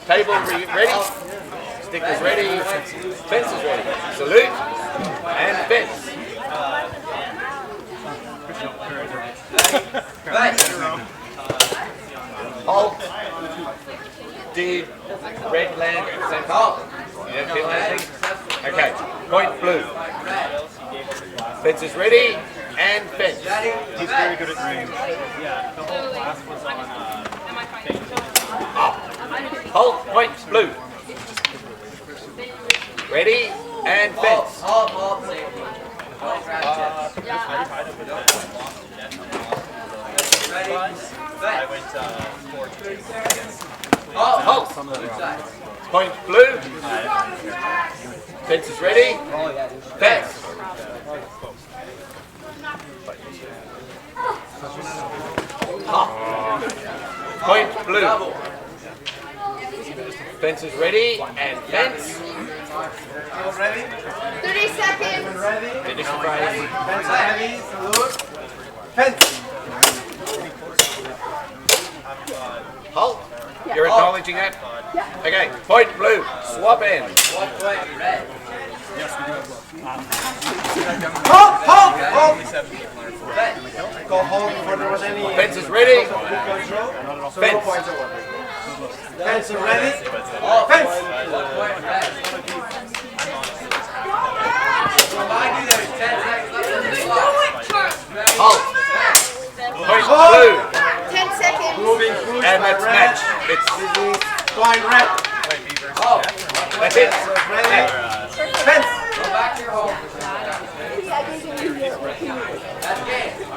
Table ready. Stickers ready. Fences ready. Salute and fence. Halt. Did red land at the same time? You don't feel anything? Okay. Point blue. Fences ready and fence. He's very good at range. Yeah, the whole class was on Halt. Point blue. Ready and fence. I went 4-2. Halt. Point blue. Fence is ready. Fence. Point blue. Fence is ready and fence. Ready? 30 seconds. Ready? Finish the phrase. Fence ready. Salute. Fence. Halt. You're acknowledging that? Okay. Point blue. Swap end. Halt! Halt! Halt! Go home before there was any. Fence is ready. Fence. Fence is ready. Fence. Halt. Point blue. 10 seconds. Moving food And by that's red. match. It's Going red. that's it. Fence. Yeah, I gave you